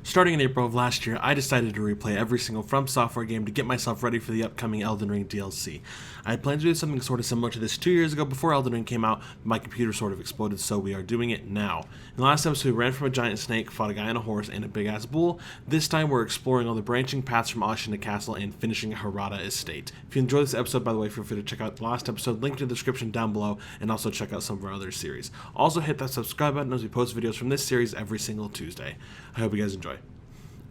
Starting in April of last year, I decided to replay every single From Software game to get myself ready for the upcoming Elden Ring DLC. I had planned to do something sort of similar to this 2 years ago before Elden Ring came out, but my computer sort of exploded, so we are doing it now. In the last episode, we ran from a giant snake, fought a guy on a horse, and a big-ass bull. This time, we're exploring all the branching paths from Ashina Castle and finishing Harada Estate. If you enjoyed this episode, by the way, feel free to check out the last episode, link in the description down below, and also check out some of our other series. Also, hit that subscribe button as we post videos from this series every single Tuesday. I hope you guys enjoy.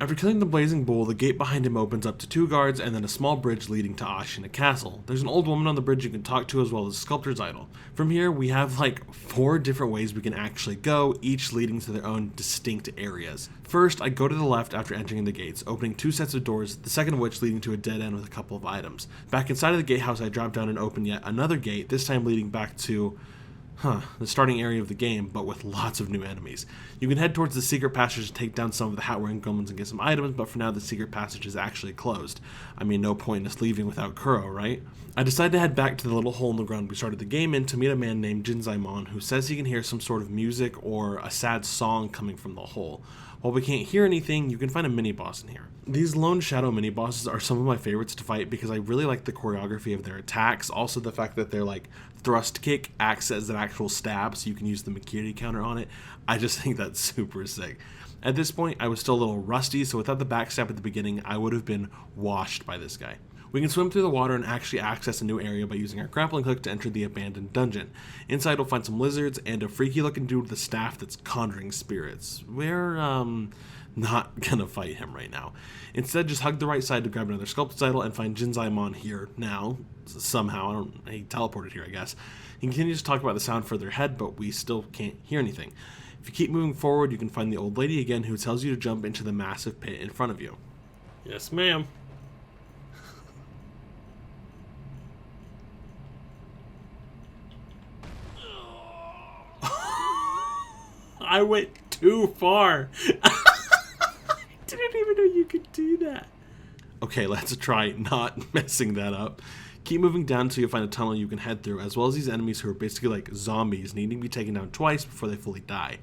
After killing the blazing bull, the gate behind him opens up to 2 guards and then a small bridge leading to Ashina Castle. There's an old woman on the bridge you can talk to as well as a sculptor's idol. From here, we have like 4 different ways we can actually go, each leading to their own distinct areas. First, I go to the left after entering the gates, opening 2 sets of doors, the second of which leading to a dead end with a couple of items. Back inside of the gatehouse, I drop down and open yet another gate, this time leading back to the starting area of the game, but with lots of new enemies. You can head towards the secret passage to take down some of the hat-wearing golems and get some items, but for now the secret passage is actually closed. I mean, no point in us leaving without Kuro, right? I decide to head back to the little hole in the ground we started the game in to meet a man named Jinzaimon who says he can hear some sort of music or a sad song coming from the hole. While we can't hear anything, you can find a mini-boss in here. These lone shadow mini-bosses are some of my favorites to fight because I really like the choreography of their attacks, also the fact that their like thrust kick acts as an actual stab so you can use the Makiri counter on it. I just think that's super sick. At this point, I was still a little rusty, so without the backstab at the beginning, I would have been washed by this guy. We can swim through the water and actually access a new area by using our grappling hook to enter the abandoned dungeon. Inside we'll find some lizards and a freaky looking dude with a staff that's conjuring spirits. We're not gonna fight him right now. Instead, just hug the right side to grab another sculptor's idol and find Jinzaimon here now. Somehow, he teleported here, I guess. He continues to talk about the sound further ahead, but we still can't hear anything. If you keep moving forward, you can find the old lady again who tells you to jump into the massive pit in front of you. Yes, ma'am. I went too far. I didn't even know you could do that. Okay, let's try not messing that up. Keep moving down until you find a tunnel you can head through, as well as these enemies who are basically like zombies, needing to be taken down twice before they fully die.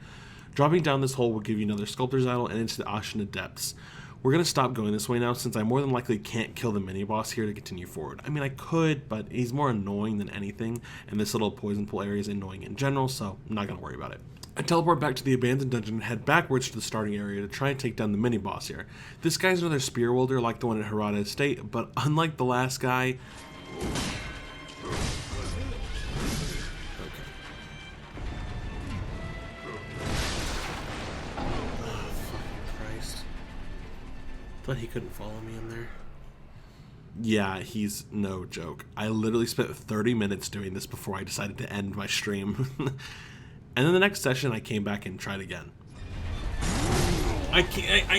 Dropping down this hole will give you another sculptor's idol and into the Ashina depths. We're going to stop going this way now since I more than likely can't kill the mini-boss here to continue forward. I mean, I could, but he's more annoying than anything, and this little poison pool area is annoying in general, so I'm not going to worry about it. I teleport back to the abandoned dungeon and head backwards to the starting area to try and take down the mini-boss here. This guy's another spear wielder like the one at Harada Estate, but unlike the last guy... Thought he couldn't follow me in there. Yeah, he's no joke. I literally spent 30 minutes doing this before I decided to end my stream. And then the next session I came back and tried again. I can't.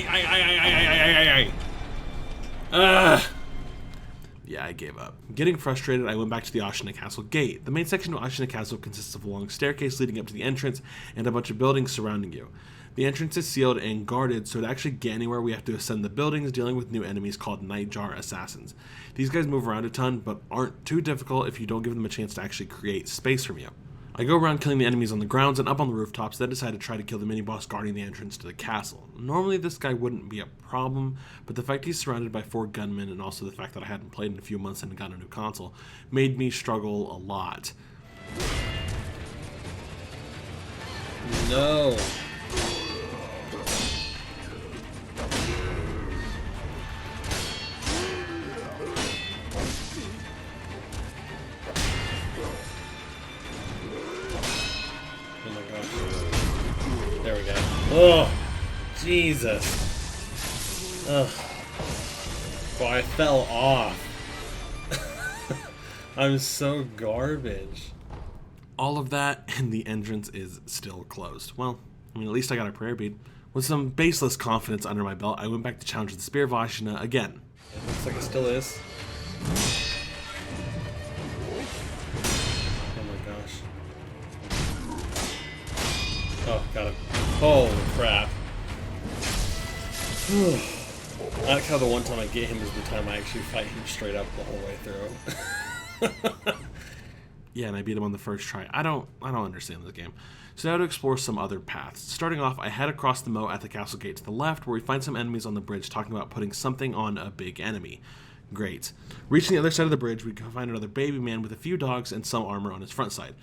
Yeah, I gave up. Getting frustrated, I went back to the Ashina Castle gate. The main section of Ashina Castle consists of a long staircase leading up to the entrance and a bunch of buildings surrounding you. The entrance is sealed and guarded, so to actually get anywhere we have to ascend the buildings, dealing with new enemies called Nightjar Assassins. These guys move around a ton, but aren't too difficult if you don't give them a chance to actually create space from you. I go around killing the enemies on the grounds and up on the rooftops, then decide to try to kill the mini-boss guarding the entrance to the castle. Normally this guy wouldn't be a problem, but the fact he's surrounded by 4 gunmen and also the fact that I hadn't played in a few months and got a new console made me struggle a lot. No. There we go. Oh, Jesus. Ugh. Well, I fell off. I'm so garbage. All of that, and the entrance is still closed. Well, I mean, at least I got a prayer bead. With some baseless confidence under my belt, I went back to challenge the Spear of Ashina again. It looks like it still is. Oh my gosh. Oh, got him. Holy crap. I like how the one time I get him is the time I actually fight him straight up the whole way through. Yeah, and I beat him on the first try. I don't understand this game. So now to explore some other paths. Starting off, I head across the moat at the castle gate to the left, where we find some enemies on the bridge talking about putting something on a big enemy. Great. Reaching the other side of the bridge, we can find another baby man with a few dogs and some armor on his front side.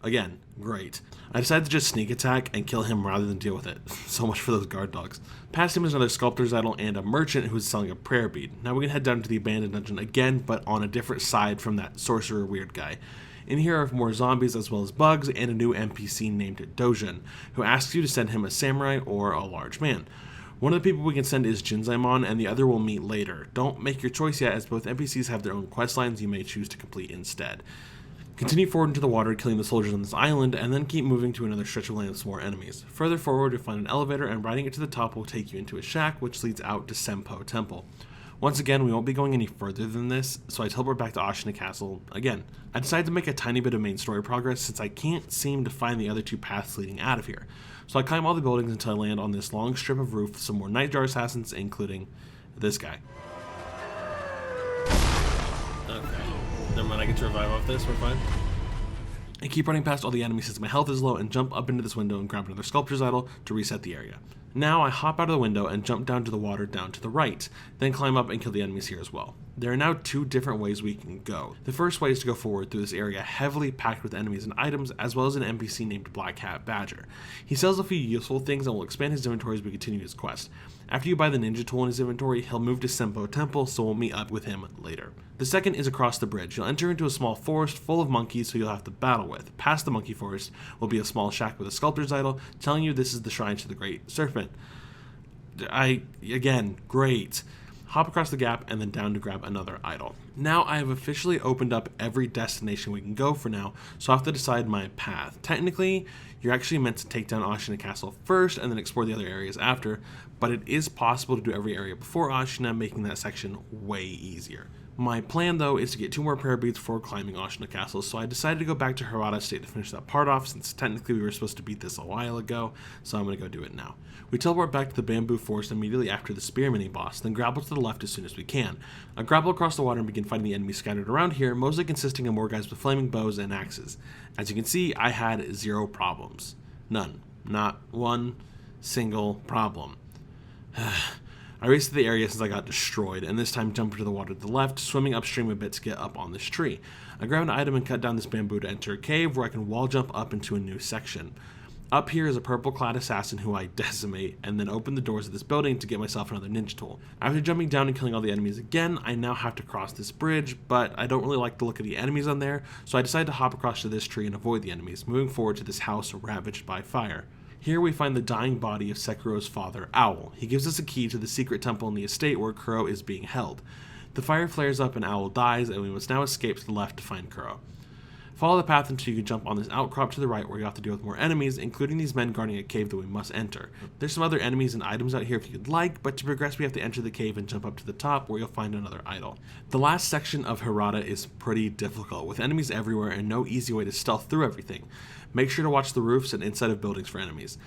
Again, great. I decided to just sneak attack and kill him rather than deal with it. So much for those guard dogs. Past him is another sculptor's idol and a merchant who's selling a prayer bead. Now we can head down to the abandoned dungeon again, but on a different side from that sorcerer weird guy. In here are more zombies as well as bugs and a new NPC named Dojin, who asks you to send him a samurai or a large man. One of the people we can send is Jinzaimon, and the other we'll meet later. Don't make your choice yet, as both NPCs have their own quest lines you may choose to complete instead. Continue forward into the water, killing the soldiers on this island, and then keep moving to another stretch of land with some more enemies. Further forward, you'll find an elevator, and riding it to the top will take you into a shack, which leads out to Senpo Temple. Once again, we won't be going any further than this, so I teleport back to Ashina Castle again. I decided to make a tiny bit of main story progress since I can't seem to find the other two paths leading out of here. So I climb all the buildings until I land on this long strip of roof with some more Nightjar assassins, including this guy. Okay. Never mind, I get to revive off this, we're fine. I keep running past all the enemies since my health is low and jump up into this window and grab another sculptor's idol to reset the area. Now I hop out of the window and jump down to the water down to the right, then climb up and kill the enemies here as well. There are now two different ways we can go. The first way is to go forward through this area heavily packed with enemies and items, as well as an NPC named Black Hat Badger. He sells a few useful things and will expand his inventory as we continue his quest. After you buy the ninja tool in his inventory, he'll move to Senpo Temple, so we'll meet up with him later. The second is across the bridge. You'll enter into a small forest full of monkeys who you'll have to battle with. Past the monkey forest will be a small shack with a sculptor's idol, telling you this is the shrine to the Great Serpent. Again, great. Hop across the gap and then down to grab another idol. Now I have officially opened up every destination we can go for now, so I have to decide my path. Technically, you're actually meant to take down Ashina Castle first and then explore the other areas after, but it is possible to do every area before Ashina, making that section way easier. My plan, though, is to get 2 more prayer beads before climbing Ashina Castle, so I decided to go back to Hirata State to finish that part off, since technically we were supposed to beat this a while ago, so I'm going to go do it now. We teleport back to the bamboo forest immediately after the spear mini-boss, then grapple to the left as soon as we can. I grapple across the water and begin fighting the enemies scattered around here, mostly consisting of more guys with flaming bows and axes. As you can see, I had 0 problems. None. Not one single problem. I raced to the area since I got destroyed, and this time jumped into the water to the left, swimming upstream a bit to get up on this tree. I grab an item and cut down this bamboo to enter a cave where I can wall jump up into a new section. Up here is a purple-clad assassin who I decimate, and then open the doors of this building to get myself another ninja tool. After jumping down and killing all the enemies again, I now have to cross this bridge, but I don't really like the look of the enemies on there, so I decide to hop across to this tree and avoid the enemies, moving forward to this house ravaged by fire. Here we find the dying body of Sekiro's father, Owl. He gives us a key to the secret temple in the estate where Kuro is being held. The fire flares up and Owl dies, and we must now escape to the left to find Kuro. Follow the path until you can jump on this outcrop to the right where you have to deal with more enemies, including these men guarding a cave that we must enter. There's some other enemies and items out here if you'd like, but to progress we have to enter the cave and jump up to the top where you'll find another idol. The last section of Hirata is pretty difficult, with enemies everywhere and no easy way to stealth through everything. Make sure to watch the roofs and inside of buildings for enemies.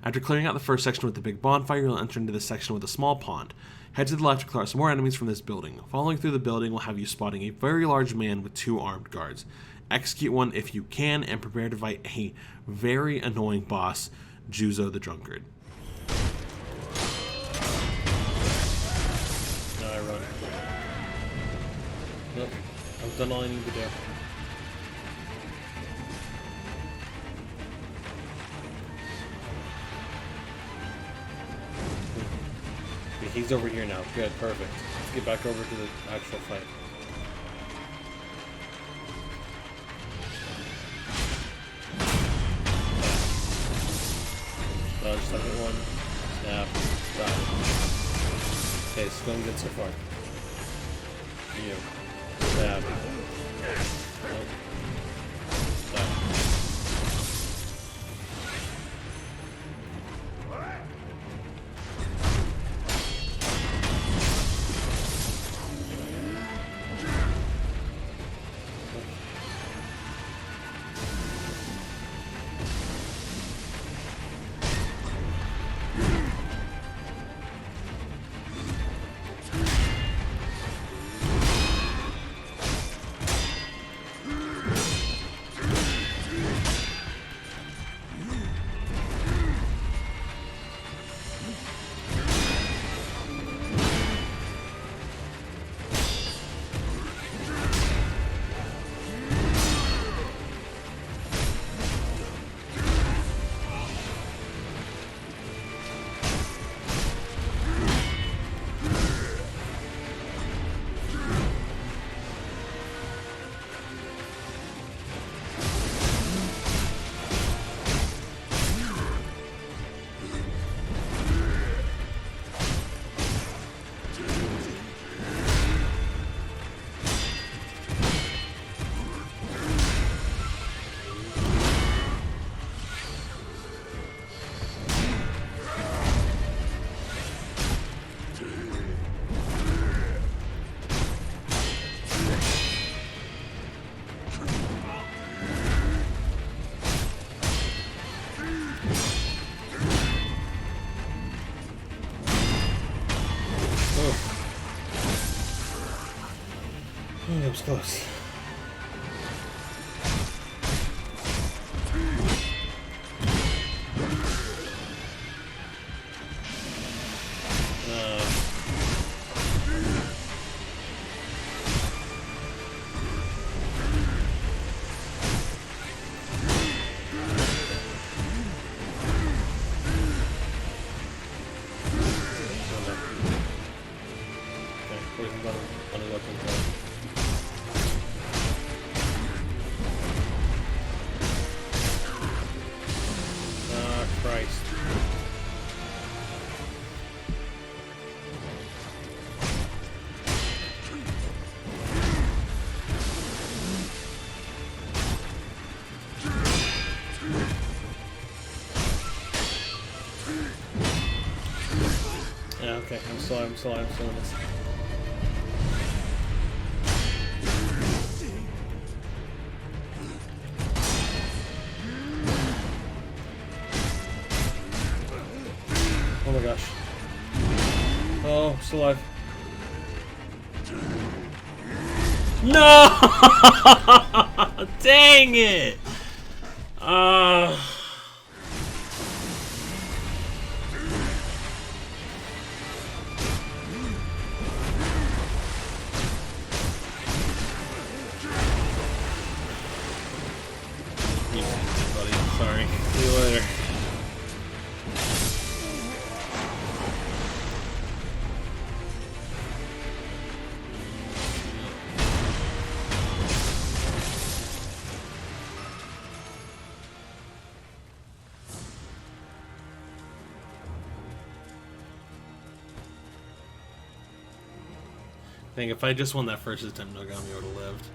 After clearing out the first section with the big bonfire, you'll enter into this section with a small pond. Head to the left to clear out some more enemies from this building. Following through the building will have you spotting a very large man with 2 armed guards. Execute one if you can, and prepare to fight a very annoying boss, Juzo the Drunkard. Now I run. Nope. I've done all I need to do. Okay, he's over here now. Good, perfect. Let's get back over to the actual fight. Dodge, second one. Snap. Stop. Okay, it's going good so far. You. Stab. Nope. Stop. Oh, that was close. Christ. Yeah, okay, I'm still in this. Oh my gosh. Oh, I'm still alive. No! Dang it! Buddy, sorry. See you later. I think if I just won that first attempt, Nogami would have lived.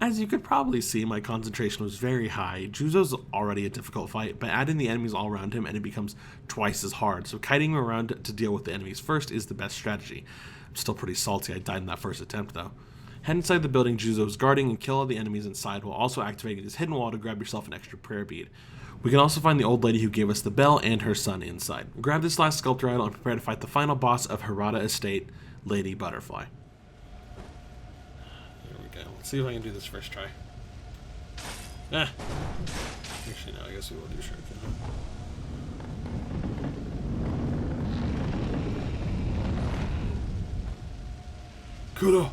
As you could probably see, my concentration was very high. Juzo's already a difficult fight, but add in the enemies all around him and it becomes twice as hard, so kiting him around to deal with the enemies first is the best strategy. I'm still pretty salty I died in that first attempt though. Head inside the building Juzo is guarding and kill all the enemies inside while also activating his hidden wall to grab yourself an extra prayer bead. We can also find the old lady who gave us the bell and her son inside. Grab this last sculptor idol and prepare to fight the final boss of Harada Estate, Lady Butterfly. Let's see if I can do this first try. Ah! Actually, no, I guess we will do shuriken. Kuro!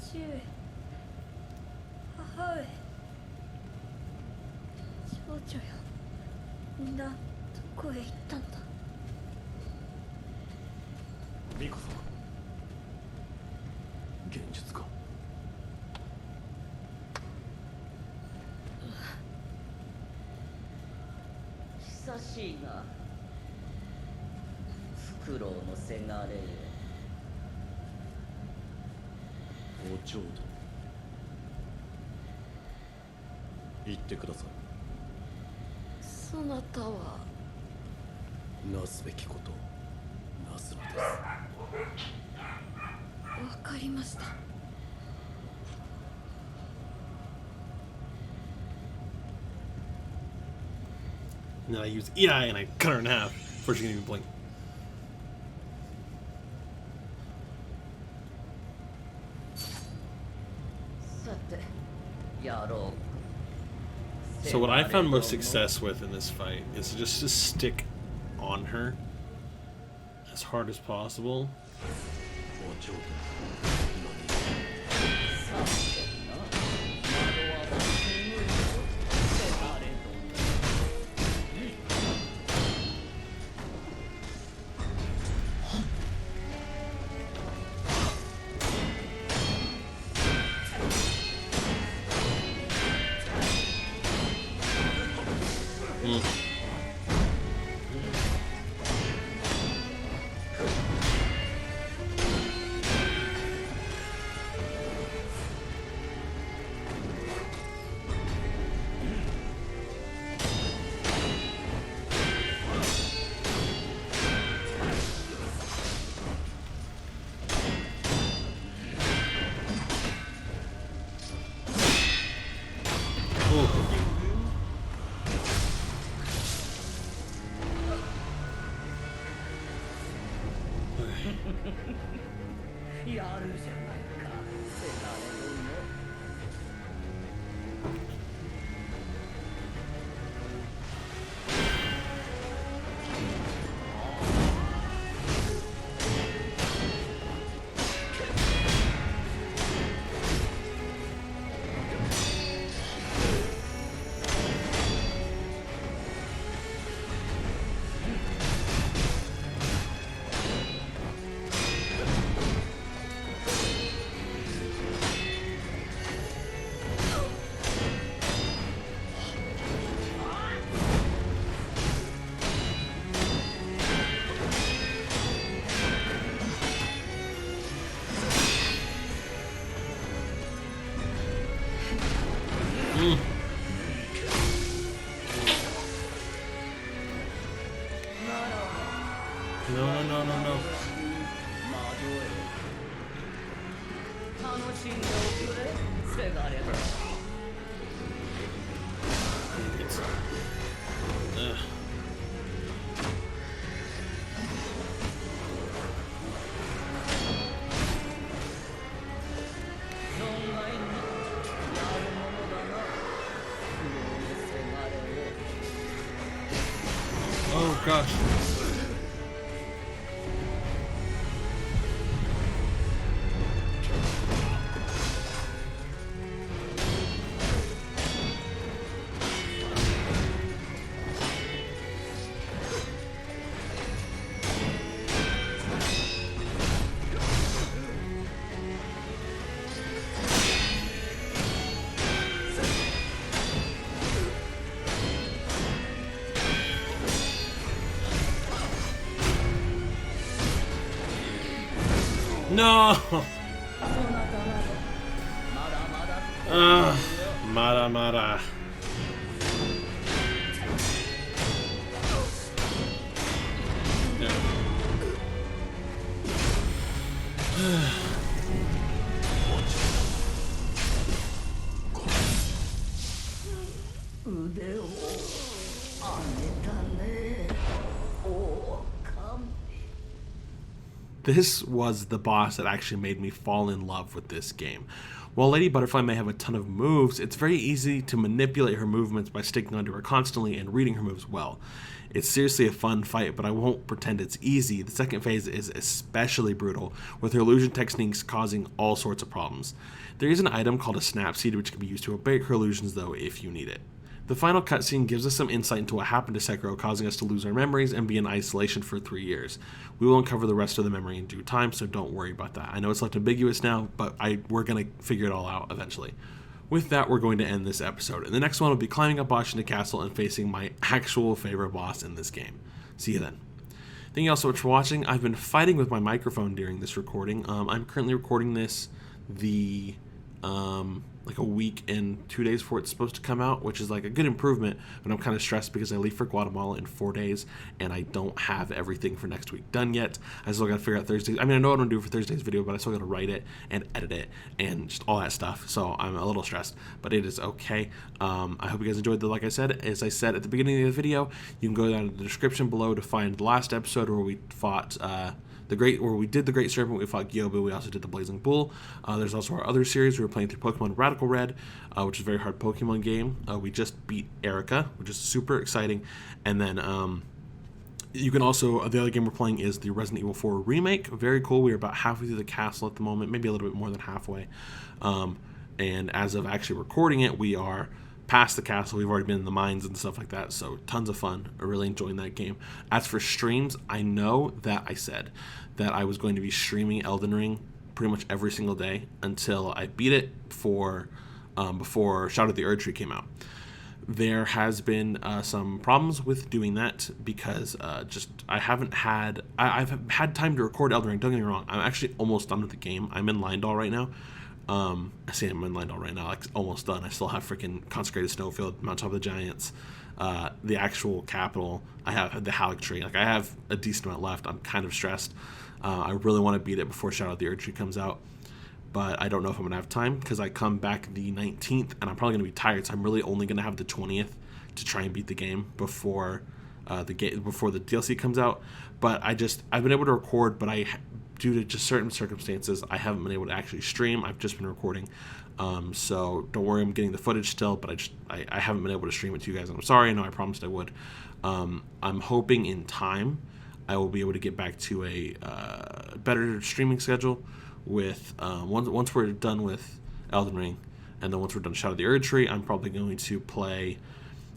父上、母上、少女よ、みんなどこへ行ったのだ。ミコ様、現実か。久しいな。フクロウのせがれ。お嬢殿、言ってください。そなたはなすべきことをなすのです。わかりました。 And then I use EI and I cut her in half before she can even blink. So what I found most success with in this fight is just to stick on her as hard as possible. お嬢殿、やるじゃないかせがれの No, no, no, no, no. 楽しんでおくれせがれ It's, oh gosh. No! Mara Mara. Yeah. 腕を上げたね狼 This was the boss that actually made me fall in love with this game. While Lady Butterfly may have a ton of moves, it's very easy to manipulate her movements by sticking onto her constantly and reading her moves well. It's seriously a fun fight, but I won't pretend it's easy. The second phase is especially brutal, with her illusion techniques causing all sorts of problems. There is an item called a snap seed which can be used to break her illusions though if you need it. The final cutscene gives us some insight into what happened to Sekiro, causing us to lose our memories and be in isolation for 3 years. We will uncover the rest of the memory in due time, so don't worry about that. I know it's left ambiguous now, but we're going to figure it all out eventually. With that, we're going to end this episode, and the next one will be climbing up Washington Castle and facing my actual favorite boss in this game. See you then. Thank you all so much for watching. I've been fighting with my microphone during this recording. I'm currently recording this like a week and 2 days before it's supposed to come out, which is like a good improvement, but I'm kind of stressed because I leave for Guatemala in 4 days and I don't have everything for next week done yet. I still gotta figure out Thursdays. I mean, I know what I'm gonna do for Thursday's video, but I still gotta write it and edit it and just all that stuff. So I'm a little stressed, but it is okay. I hope you guys enjoyed like I said, as I said at the beginning of the video, you can go down in the description below to find the last episode where we fought where we did the Great Serpent, we fought Gyobu, we also did the Blazing Bull. There's also our other series. We were playing through Pokemon Radical Red, which is a very hard Pokemon game. We just beat Erica, which is super exciting. And then you can also, the other game we're playing is the Resident Evil 4 remake. Very cool. We're about halfway through the castle at the moment, maybe a little bit more than halfway. And as of actually recording it, we are past the castle. We've already been in the mines and stuff like that, so tons of fun. I'm really enjoying that game. As for streams, I know that I said that I was going to be streaming Elden Ring pretty much every single day until I beat it before Shadow of the Erdtree came out. There has been some problems with doing that because I've had time to record Elden Ring. Don't get me wrong, I'm actually almost done with the game. I'm in Lindall right now. I say I'm in Lindall right now, like almost done. I still have freaking Consecrated Snowfield, Mount Top of the Giants, the actual capital. I have the Halleck Tree. Like, I have a decent amount left. I'm kind of stressed. I really want to beat it before Shadow of the Erdtree comes out, but I don't know if I'm gonna have time because I come back the 19th and I'm probably gonna be tired. So I'm really only gonna have the 20th to try and beat the game before the DLC comes out. But I've been able to record, but due to just certain circumstances, I haven't been able to actually stream. I've just been recording. So don't worry, I'm getting the footage still, but I haven't been able to stream it to you guys. I'm sorry. I know I promised I would. I'm hoping in time I will be able to get back to a better streaming schedule with once we're done with Elden Ring, and then once we're done Shadow of the Erdtree, I'm probably going to play.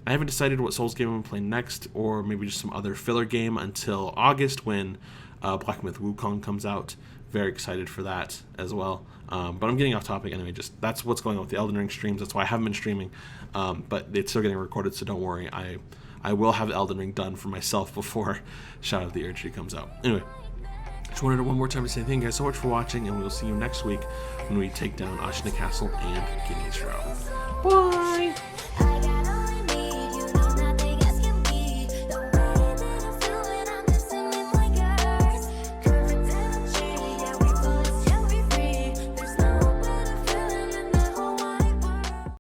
I haven't decided what Souls game I'm going to play next, or maybe just some other filler game until August when Black Myth Wukong comes out. Very excited for that as well. But I'm getting off topic anyway. Just that's what's going on with the Elden Ring streams. That's why I haven't been streaming. But it's still getting recorded, so don't worry. I will have Elden Ring done for myself before Shadow of the Erdtree comes out. Anyway, just wanted one more time to say thank you guys so much for watching, and we'll see you next week when we take down Ashina Castle and Guinea's Row. Bye!